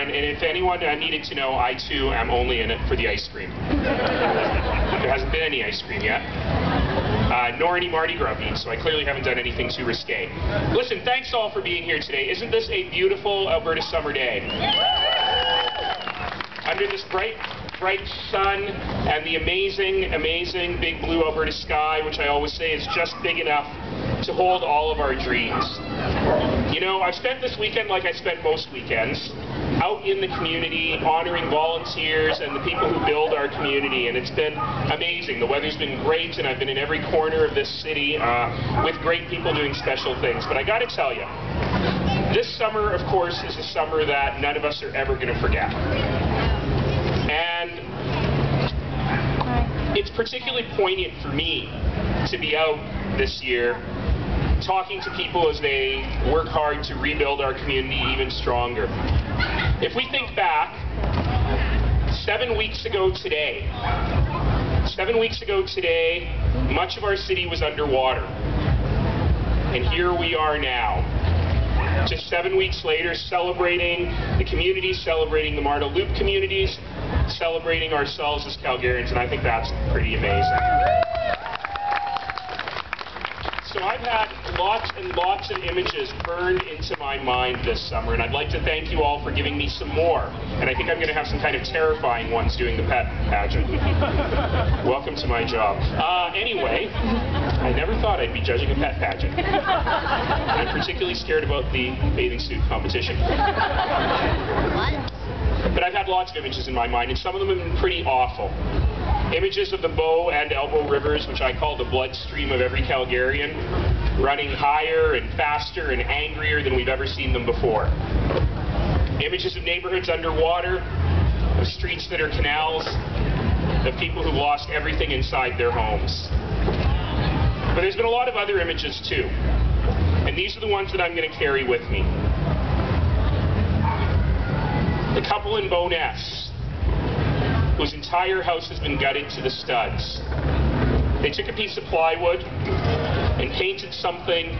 And if anyone needed to know, I too am only in it for the ice cream. There hasn't been any ice cream yet. Nor any Mardi Gras beans, so I clearly haven't done anything too risque. Listen, thanks all for being here today. Isn't this a beautiful Alberta summer day? Under this bright sun and the amazing big blue Alberta sky, which I always say is just big enough to hold all of our dreams. You know, I've spent this weekend like I spent most weekends, out in the community, honoring volunteers and the people who build our community, and it's been amazing. The weather's been great, and I've been in every corner of this city with great people doing special things. But I gotta tell you, this summer, of course, is a summer that none of us are ever gonna forget. And it's particularly poignant for me to be out this year talking to people as they work hard to rebuild our community even stronger. If we think back, 7 weeks ago today, much of our city was underwater. And here we are now, just 7 weeks later, celebrating the community, celebrating the Marda Loop communities, celebrating ourselves as Calgarians, and I think that's pretty amazing. So I've had lots and lots of images burned into my mind this summer, and I'd like to thank you all for giving me some more. And I think I'm going to have some kind of terrifying ones doing the pet pageant. Welcome to my job. Anyway, I never thought I'd be judging a pet pageant. I'm particularly scared about the bathing suit competition. But I've had lots of images in my mind, and some of them have been pretty awful. Images of the Bow and Elbow rivers, which I call the bloodstream of every Calgarian, running higher and faster and angrier than we've ever seen them before. Images of neighborhoods underwater, of streets that are canals, of people who've lost everything inside their homes. But there's been a lot of other images too, and these are the ones that I'm going to carry with me. The couple in Bowness, whose entire house has been gutted to the studs. They took a piece of plywood and painted something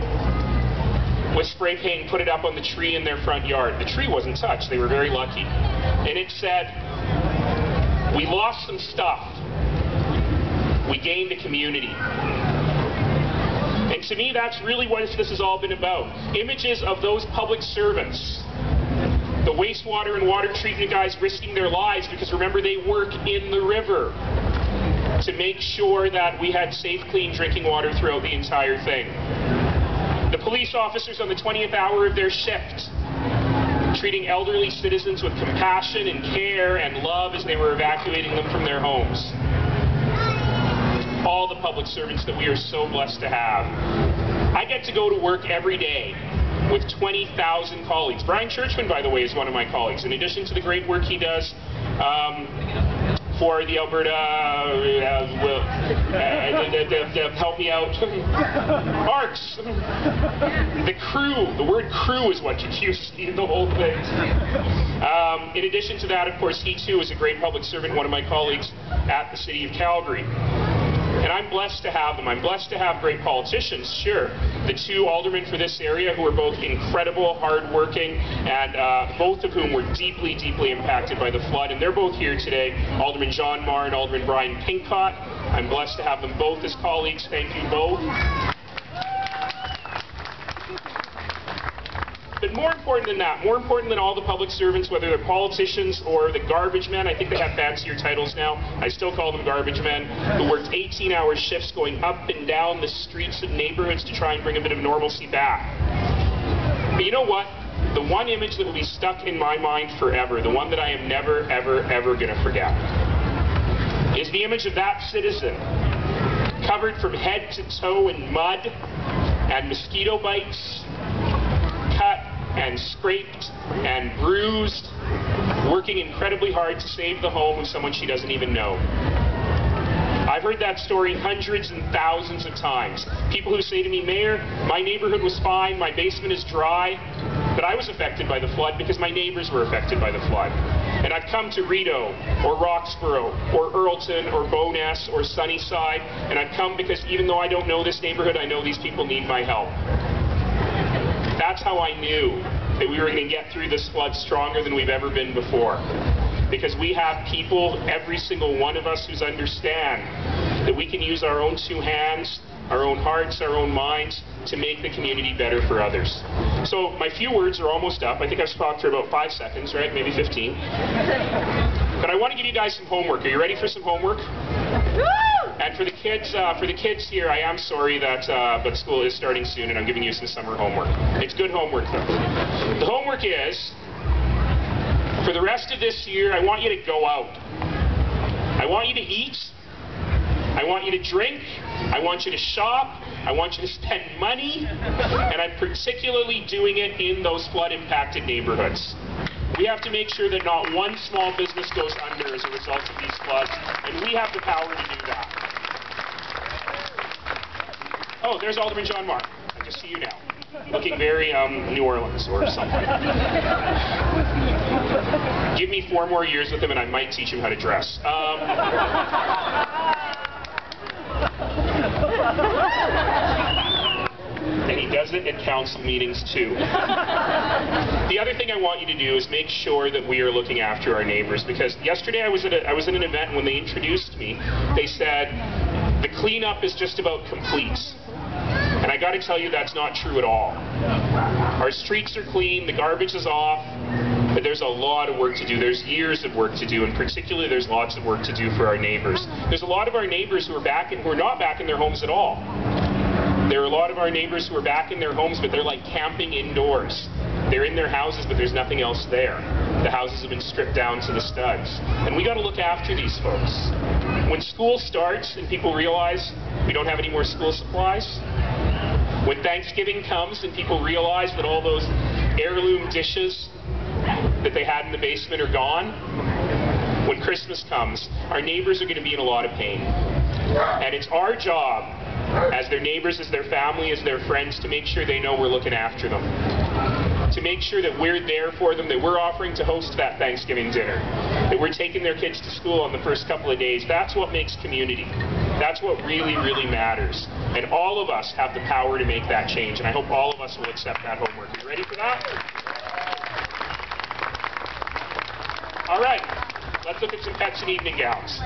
with spray paint and put it up on the tree in their front yard. The tree wasn't touched, they were very lucky. And it said, "We lost some stuff. We gained a community." And to me, that's really what this has all been about. Images of those public servants, the wastewater and water treatment guys risking their lives, because remember, they work in the river to make sure that we had safe, clean drinking water throughout the entire thing. The police officers on the 20th hour of their shift, treating elderly citizens with compassion and care and love as they were evacuating them from their homes. All the public servants that we are so blessed to have. I get to go to work every day with 20,000 colleagues. Brian Churchman, by the way, is one of my colleagues. In addition to the great work he does for the Alberta, help me out, arts. The crew, the word crew is what you see in the whole thing. In addition to that, of course, he too is a great public servant, one of my colleagues at the City of Calgary. And I'm blessed to have them. I'm blessed to have great politicians, sure. The two aldermen for this area who are both incredible, hard-working, and both of whom were deeply, deeply impacted by the flood. And they're both here today, Alderman John Marr and Alderman Brian Pinkcott. I'm blessed to have them both as colleagues. Thank you both. But more important than that, more important than all the public servants, whether they're politicians or the garbage men, I think they have fancier titles now, I still call them garbage men, who worked 18-hour shifts going up and down the streets of neighborhoods to try and bring a bit of normalcy back. But you know what? The one image that will be stuck in my mind forever, the one that I am never, ever, ever going to forget, is the image of that citizen covered from head to toe in mud and mosquito bites, cut and scraped and bruised, working incredibly hard to save the home of someone she doesn't even know. I've heard that story hundreds and thousands of times. People who say to me, "Mayor, my neighborhood was fine, my basement is dry," but I was affected by the flood because my neighbors were affected by the flood. And I've come to Rideau, or Roxborough, or Earlton, or Bowness, or Sunnyside, and I've come because even though I don't know this neighborhood, I know these people need my help. That's how I knew that we were going to get through this flood stronger than we've ever been before. Because we have people, every single one of us, who's understand that we can use our own two hands, our own hearts, our own minds, to make the community better for others. So my few words are almost up. I think I've talked for about 5 seconds, right? Maybe 15. But I want to give you guys some homework. Are you ready for some homework? And for the kids here, I am sorry that but school is starting soon, and I'm giving you some summer homework. It's good homework, though. The homework is, for the rest of this year, I want you to go out. I want you to eat. I want you to drink. I want you to shop. I want you to spend money. And I'm particularly doing it in those flood-impacted neighborhoods. We have to make sure that not one small business goes under as a result of these floods, and we have the power to do that. Oh, there's Alderman John Mark. I just see you now. Looking very New Orleans or something. Give me 4 more years with him and I might teach him how to dress. And he does it at council meetings too. The other thing I want you to do is make sure that we are looking after our neighbors, because yesterday I was at an event, and when they introduced me, they said the cleanup is just about complete. And I got to tell you, that's not true at all. Our streets are clean, the garbage is off, but there's a lot of work to do. There's years of work to do, and particularly there's lots of work to do for our neighbors. There's a lot of our neighbors who are not back in their homes at all. There are a lot of our neighbors who are back in their homes, but they're like camping indoors. They're in their houses, but there's nothing else there. The houses have been stripped down to the studs. And we got to look after these folks. When school starts and people realize we don't have any more school supplies, when Thanksgiving comes and people realize that all those heirloom dishes that they had in the basement are gone, when Christmas comes, our neighbors are going to be in a lot of pain. And it's our job, as their neighbors, as their family, as their friends, to make sure they know we're looking after them. To make sure that we're there for them, that we're offering to host that Thanksgiving dinner, that we're taking their kids to school on the first couple of days. That's what makes community. That's what really, really matters. And all of us have the power to make that change. And I hope all of us will accept that homework. Are you ready for that? All right. Let's look at some pets and evening gowns.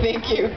Thank you.